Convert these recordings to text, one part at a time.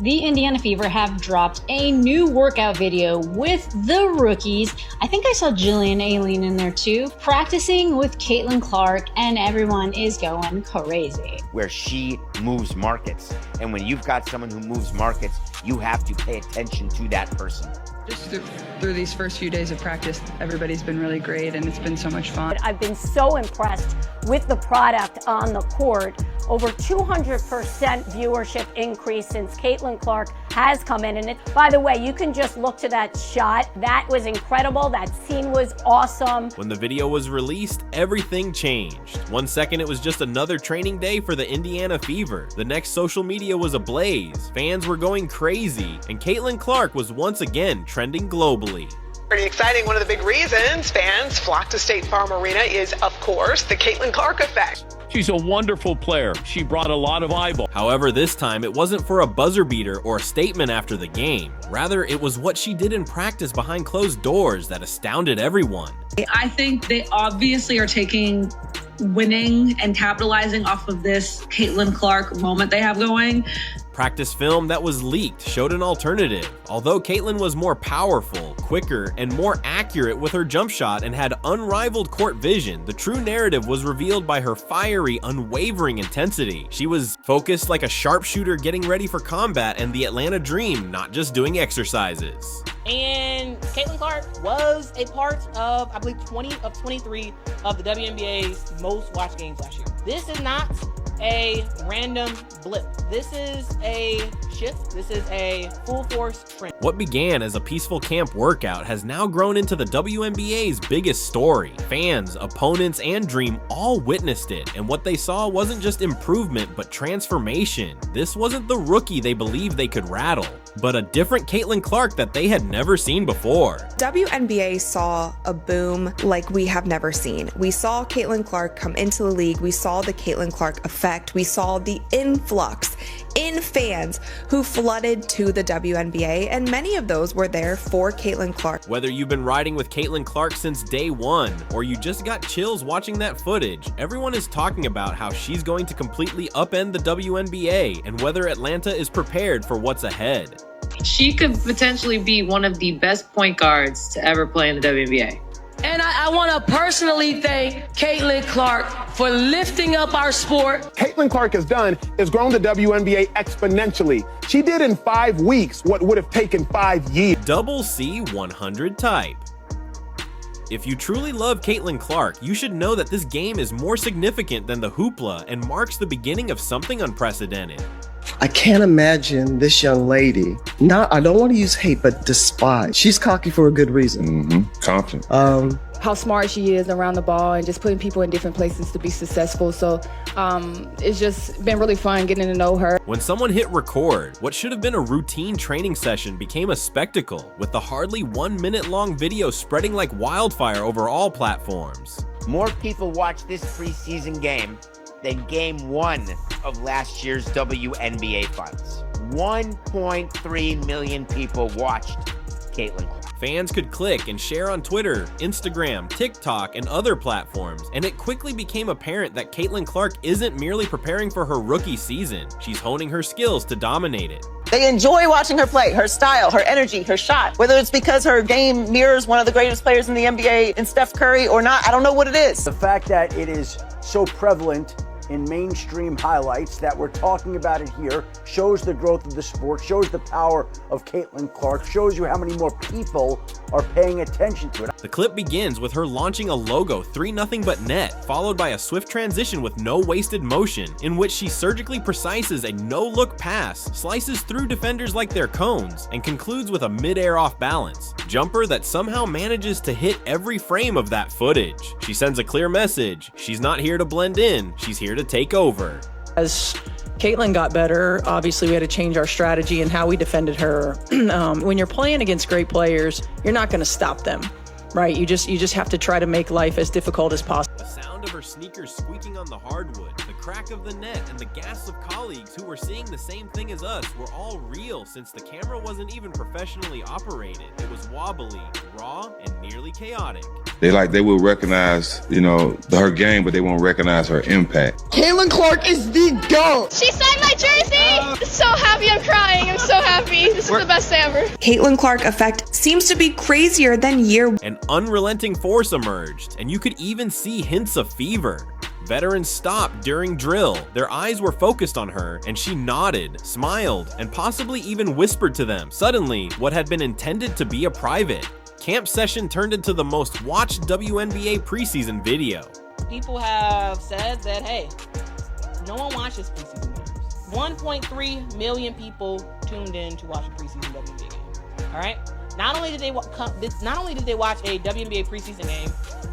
The Indiana Fever have dropped a new workout video with the rookies. I think I saw Jillian Aileen in there too, practicing with Caitlin Clark, and everyone is going crazy. Where she moves markets. And when you've got someone who moves markets, you have to pay attention to that person. Just through these first few days of practice, everybody's been really great and it's been so much fun. I've been so impressed with the product on the court. Over 200% viewership increase since Caitlin Clark has come in. And by the way, you can just look to that shot. That was incredible. That scene was awesome. When the video was released, everything changed. 1 second it was just another training day for the Indiana Fever. The next social media was ablaze. Fans were going crazy, and Caitlin Clark was once again trending globally. Pretty exciting. One of the big reasons fans flock to State Farm Arena is, of course, the Caitlin Clark effect. She's a wonderful player. She brought a lot of eyeballs. However, this time it wasn't for a buzzer beater or a statement after the game. Rather, it was what she did in practice behind closed doors that astounded everyone. I think they obviously are taking winning and capitalizing off of this Caitlin Clark moment they have going. Practice film that was leaked showed an alternative. Although Caitlin was more powerful, quicker, and more accurate with her jump shot and had unrivaled court vision, the true narrative was revealed by her fiery, unwavering intensity. She was focused like a sharpshooter getting ready for combat and the Atlanta Dream, not just doing exercises. And Caitlin Clark was a part of, I believe, 20 of 23 of the WNBA's most watched games last year. This is not a random blip. This is a shift. This is a full force trend. What began as a peaceful camp workout has now grown into the WNBA's biggest story. Fans, opponents, and Dream all witnessed it, and what they saw wasn't just improvement, but transformation. This wasn't the rookie they believed they could rattle, but a different Caitlin Clark that they had never seen before. WNBA saw a boom like we have never seen. We saw Caitlin Clark come into the league. We saw the Caitlin Clark effect. We saw the influx in fans who flooded to the WNBA, and many of those were there for Caitlin Clark. Whether you've been riding with Caitlin Clark since day one, or you just got chills watching that footage, everyone is talking about how she's going to completely upend the WNBA and whether Atlanta is prepared for what's ahead. She could potentially be one of the best point guards to ever play in the WNBA. And I want to personally thank Caitlin Clark for lifting up our sport. Caitlin Clark has done is grown the WNBA exponentially. She did in 5 weeks what would have taken 5 years. Double C 100 type. If you truly love Caitlin Clark, you should know that this game is more significant than the hoopla and marks the beginning of something unprecedented. I can't imagine this young lady, I don't want to use hate, but despise. She's cocky for a good reason. Confident. How smart she is around the ball and just putting people in different places to be successful. So it's just been really fun getting to know her. When someone hit record, what should have been a routine training session became a spectacle, with the hardly 1 minute long video spreading like wildfire over all platforms. More people watched this preseason game than game 1 of last year's WNBA Finals. 1.3 million people watched Caitlin Clark. Fans could click and share on Twitter, Instagram, TikTok, and other platforms, and it quickly became apparent that Caitlin Clark isn't merely preparing for her rookie season. She's honing her skills to dominate it. They enjoy watching her play, her style, her energy, her shot. Whether it's because her game mirrors one of the greatest players in the NBA in Steph Curry or not, I don't know what it is. The fact that it is so prevalent in mainstream highlights that we're talking about it here shows the growth of the sport, shows the power of Caitlin Clark, shows you how many more people are paying attention to it. The clip begins with her launching a logo 3-0 but net, followed by a swift transition with no wasted motion, in which she surgically precises a no-look pass, slices through defenders like they're cones, and concludes with a mid-air off balance jumper that somehow manages to hit every frame of that footage. She sends a clear message: she's not here to blend in, she's here to take over. As Caitlin got better, obviously we had to change our strategy and how we defended her. When you're playing against great players, you're not going to stop them, right? You just have to try to make life as difficult as possible. The sound of her sneakers squeaking on the hardwood, the crack of the net, and the gasps of colleagues who were seeing the same thing as us were all real, since the camera wasn't even professionally operated. It was wobbly, raw, and nearly chaotic. They will recognize, her game, but they won't recognize her impact. Caitlin Clark is the GOAT. She signed my jersey. So happy I'm crying. I'm so happy. This is the best day ever. Caitlin Clark effect seems to be crazier than year. An unrelenting force emerged, and you could even see hints of fever. Veterans stopped during drill. Their eyes were focused on her, and she nodded, smiled, and possibly even whispered to them. Suddenly, what had been intended to be a private camp session turned into the most watched WNBA preseason video. People have said that, hey, no one watches preseason games. 1.3 million people tuned in to watch a preseason WNBA game. All right. Not only did they watch a WNBA preseason game,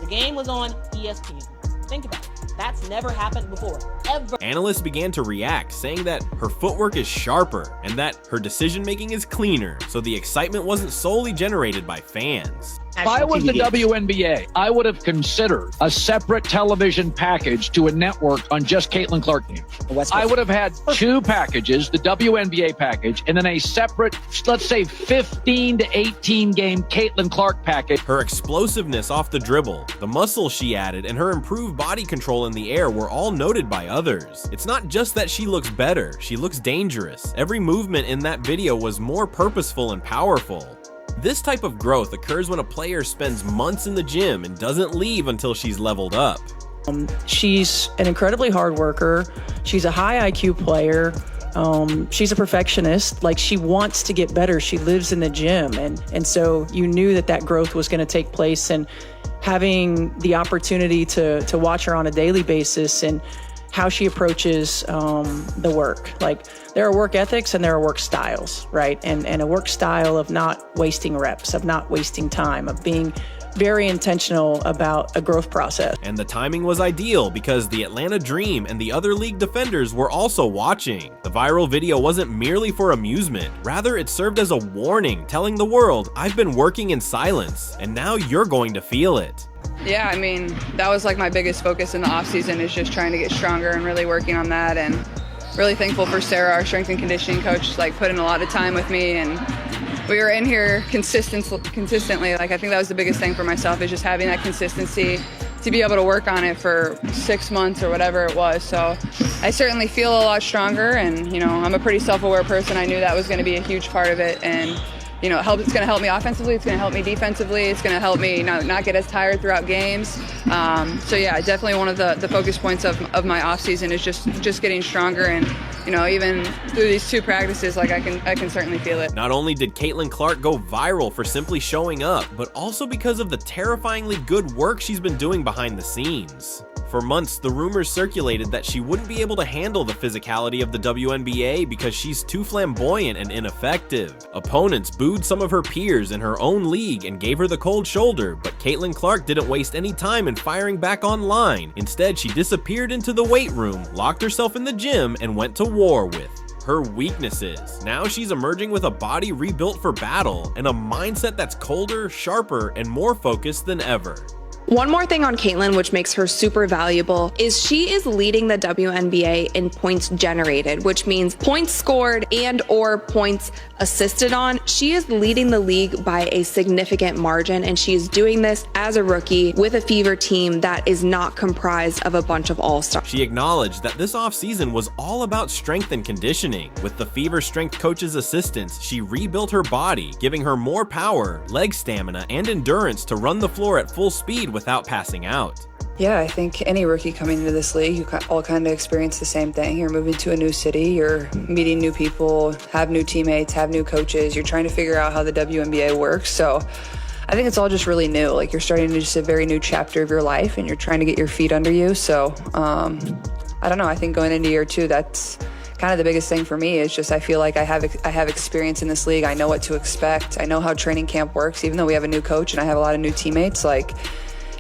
the game was on ESPN. Think about it. That's never happened before, ever. Analysts began to react, saying that her footwork is sharper and that her decision-making is cleaner, so the excitement wasn't solely generated by fans. If I was the WNBA, I would have considered a separate television package to a network on just Caitlin Clark games. I would have had two packages, the WNBA package, and then a separate, let's say, 15 to 18 game Caitlin Clark package. Her explosiveness off the dribble, the muscle she added, and her improved body control in the air were all noted by others. It's not just that she looks better, she looks dangerous. Every movement in that video was more purposeful and powerful. This type of growth occurs when a player spends months in the gym and doesn't leave until she's leveled up. She's an incredibly hard worker. She's a high IQ player. She's a perfectionist. Like, she wants to get better. She lives in the gym. And so you knew that that growth was going to take place, and having the opportunity to watch her on a daily basis and how she approaches the work. Like, there are work ethics and there are work styles, right? And a work style of not wasting reps, of not wasting time, of being very intentional about a growth process. And the timing was ideal because the Atlanta Dream and the other league defenders were also watching. The viral video wasn't merely for amusement, rather it served as a warning, telling the world, I've been working in silence, and now you're going to feel it. Yeah, I mean, that was like my biggest focus in the offseason, is just trying to get stronger and really working on that. And really thankful for Sarah, our strength and conditioning coach, like put in a lot of time with me, and we were in here consistently. Like, I think that was the biggest thing for myself, is just having that consistency to be able to work on it for 6 months or whatever it was. So I certainly feel a lot stronger, and, you know, I'm a pretty self-aware person. I knew that was going to be a huge part of it, and, you know, it's going to help me offensively, it's going to help me defensively, it's going to help me not get as tired throughout games. So yeah, definitely one of the focus points of my off season is just getting stronger, and, you know, even through these two practices, like I can certainly feel it. Not only did Caitlin Clark go viral for simply showing up, but also because of the terrifyingly good work she's been doing behind the scenes. For months, the rumors circulated that she wouldn't be able to handle the physicality of the WNBA because she's too flamboyant and ineffective. Opponents booed some of her peers in her own league and gave her the cold shoulder, but Caitlin Clark didn't waste any time in firing back online. Instead, she disappeared into the weight room, locked herself in the gym, and went to war with her weaknesses. Now she's emerging with a body rebuilt for battle and a mindset that's colder, sharper, and more focused than ever. One more thing on Caitlin, which makes her super valuable, is she is leading the WNBA in points generated, which means points scored and or points assisted on. She is leading the league by a significant margin, and she is doing this as a rookie with a Fever team that is not comprised of a bunch of all-stars. She acknowledged that this offseason was all about strength and conditioning. With the Fever strength coach's assistance, she rebuilt her body, giving her more power, leg stamina, and endurance to run the floor at full speed without passing out. Yeah, I think any rookie coming into this league, you all kind of experience the same thing. You're moving to a new city, you're meeting new people, have new teammates, have new coaches. You're trying to figure out how the WNBA works. So I think it's all just really new. Like, you're starting to just a very new chapter of your life, and you're trying to get your feet under you. So I don't know. I think going into year two, that's kind of the biggest thing for me, is just I feel like I have experience in this league. I know what to expect. I know how training camp works, even though we have a new coach and I have a lot of new teammates. Like,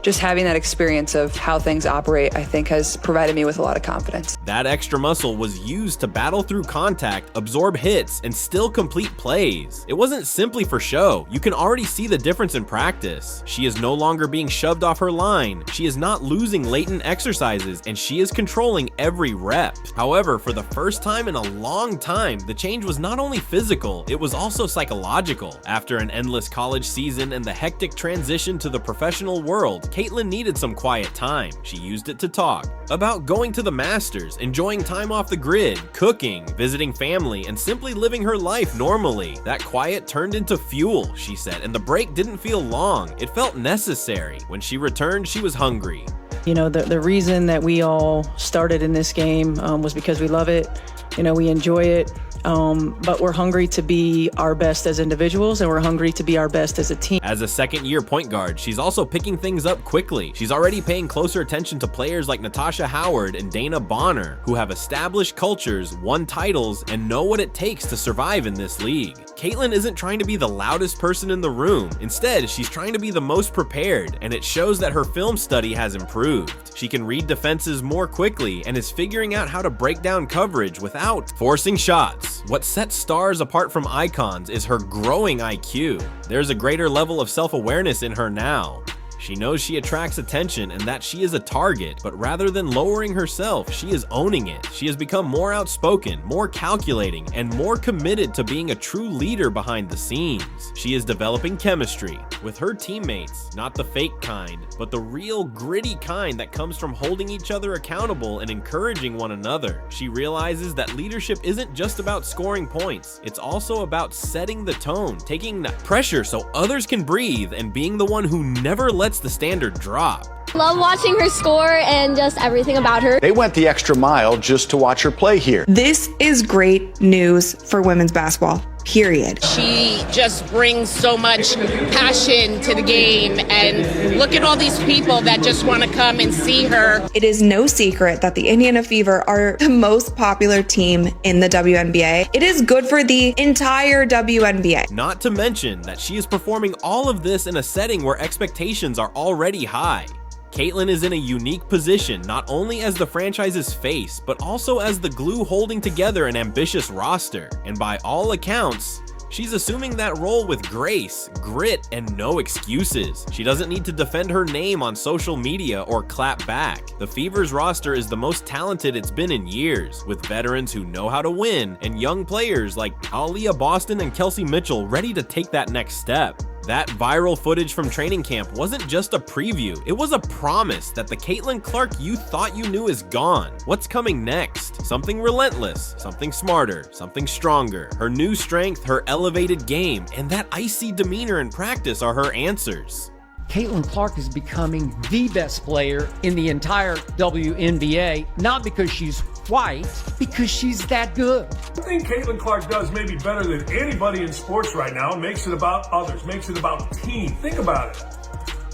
just having that experience of how things operate, I think, has provided me with a lot of confidence. That extra muscle was used to battle through contact, absorb hits, and still complete plays. It wasn't simply for show. You can already see the difference in practice. She is no longer being shoved off her line. She is not losing latent exercises, and she is controlling every rep. However, for the first time in a long time, the change was not only physical, it was also psychological. After an endless college season and the hectic transition to the professional world, Caitlin needed some quiet time. She used it to talk about going to the Masters, enjoying time off the grid, cooking, visiting family, and simply living her life normally. That quiet turned into fuel, she said, and the break didn't feel long. It felt necessary. When she returned, she was hungry. You know, the reason that we all started in this game was because we love it. You know, we enjoy it. But we're hungry to be our best as individuals, and we're hungry to be our best as a team. As a second-year point guard, she's also picking things up quickly. She's already paying closer attention to players like Natasha Howard and Dana Bonner, who have established cultures, won titles, and know what it takes to survive in this league. Caitlin isn't trying to be the loudest person in the room. Instead, she's trying to be the most prepared, and it shows that her film study has improved. She can read defenses more quickly and is figuring out how to break down coverage without forcing shots. What sets stars apart from icons is her growing IQ. There's a greater level of self-awareness in her now. She knows she attracts attention and that she is a target, but rather than lowering herself, she is owning it. She has become more outspoken, more calculating, and more committed to being a true leader behind the scenes. She is developing chemistry with her teammates, not the fake kind, but the real gritty kind that comes from holding each other accountable and encouraging one another. She realizes that leadership isn't just about scoring points, it's also about setting the tone, taking the pressure so others can breathe, and being the one who never lets the standard drop. Love watching her score and just everything about her. They went the extra mile just to watch her play here. This is great news for women's basketball. Period. She just brings so much passion to the game, and look at all these people that just want to come and see her. It is no secret that the Indiana Fever are the most popular team in the WNBA. It is good for the entire WNBA. Not to mention that she is performing all of this in a setting where expectations are already high. Caitlin is in a unique position, not only as the franchise's face, but also as the glue holding together an ambitious roster. And by all accounts, she's assuming that role with grace, grit, and no excuses. She doesn't need to defend her name on social media or clap back. The Fever's roster is the most talented it's been in years, with veterans who know how to win, and young players like Aaliyah Boston and Kelsey Mitchell ready to take that next step. That viral footage from training camp wasn't just a preview, it was a promise that the Caitlin Clark you thought you knew is gone. What's coming next? Something relentless, something smarter, something stronger. Her new strength, her elevated game, and that icy demeanor in practice are her answers. Caitlin Clark is becoming the best player in the entire WNBA, not because she's white, because she's that good. I think Caitlin Clark does maybe better than anybody in sports right now. Makes it about others, makes it about team. Think about it.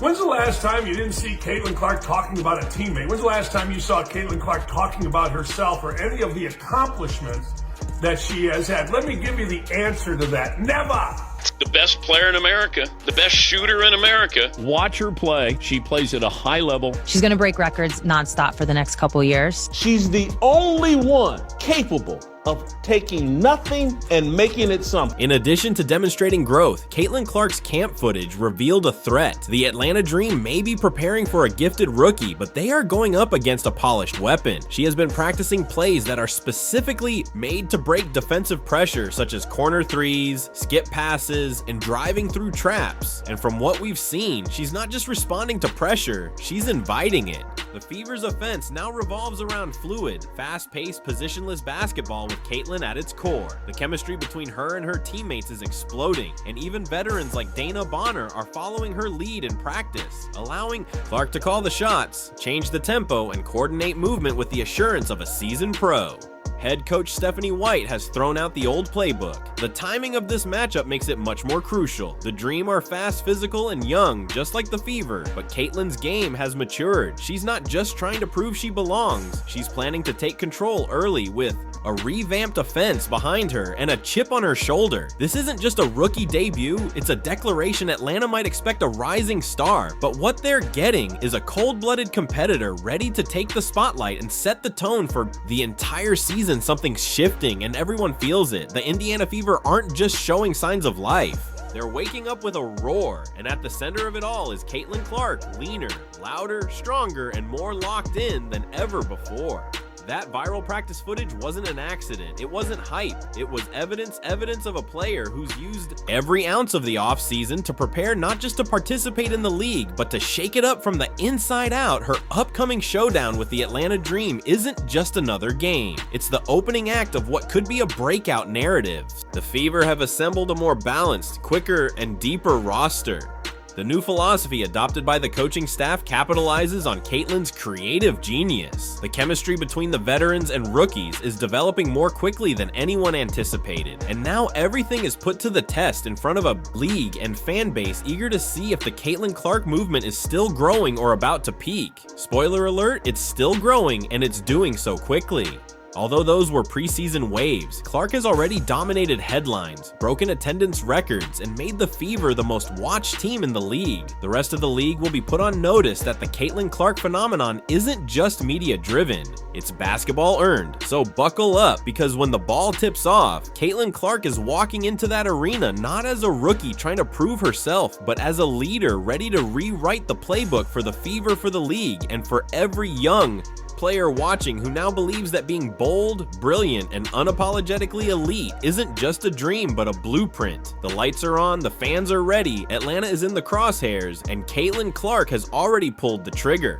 When's the last time you didn't see Caitlin Clark talking about a teammate? When's the last time you saw Caitlin Clark talking about herself or any of the accomplishments that she has had? Let me give you the answer to that. Never! The best player in America, the best shooter in America. Watch her play. She plays at a high level. She's going to break records nonstop for the next couple years. She's the only one capable of taking nothing and making it something. In addition to demonstrating growth, Caitlin Clark's camp footage revealed a threat. The Atlanta Dream may be preparing for a gifted rookie, but they are going up against a polished weapon. She has been practicing plays that are specifically made to break defensive pressure, such as corner threes, skip passes, and driving through traps. And from what we've seen, she's not just responding to pressure, she's inviting it. The Fever's offense now revolves around fluid, fast-paced, positionless basketball with Caitlin at its core. The chemistry between her and her teammates is exploding, and even veterans like Dana Bonner are following her lead in practice, allowing Clark to call the shots, change the tempo, and coordinate movement with the assurance of a seasoned pro. Head coach Stephanie White has thrown out the old playbook. The timing of this matchup makes it much more crucial. The Dream are fast, physical, and young, just like the Fever, but Caitlin's game has matured. She's not just trying to prove she belongs, she's planning to take control early with a revamped offense behind her and a chip on her shoulder. This isn't just a rookie debut, it's a declaration Atlanta might expect a rising star, but what they're getting is a cold-blooded competitor ready to take the spotlight and set the tone for the entire season. Something's shifting and everyone feels it. The Indiana Fever aren't just showing signs of life. They're waking up with a roar, and at the center of it all is Caitlin Clark, leaner, louder, stronger, and more locked in than ever before. That viral practice footage wasn't an accident. It wasn't hype. It was evidence of a player who's used every ounce of the offseason to prepare not just to participate in the league, but to shake it up from the inside out. Her upcoming showdown with the Atlanta Dream isn't just another game. It's the opening act of what could be a breakout narrative. The Fever have assembled a more balanced, quicker, and deeper roster. The new philosophy adopted by the coaching staff capitalizes on Caitlin's creative genius. The chemistry between the veterans and rookies is developing more quickly than anyone anticipated, and now everything is put to the test in front of a league and fan base eager to see if the Caitlin Clark movement is still growing or about to peak. Spoiler alert, it's still growing, and it's doing so quickly. Although those were preseason waves, Clark has already dominated headlines, broken attendance records, and made the Fever the most watched team in the league. The rest of the league will be put on notice that the Caitlin Clark phenomenon isn't just media driven, it's basketball earned. So buckle up, because when the ball tips off, Caitlin Clark is walking into that arena not as a rookie trying to prove herself, but as a leader ready to rewrite the playbook for the Fever, for the league, and for every young player watching who now believes that being bold, brilliant, and unapologetically elite isn't just a dream but a blueprint. The lights are on, the fans are ready, Atlanta is in the crosshairs, and Caitlin Clark has already pulled the trigger.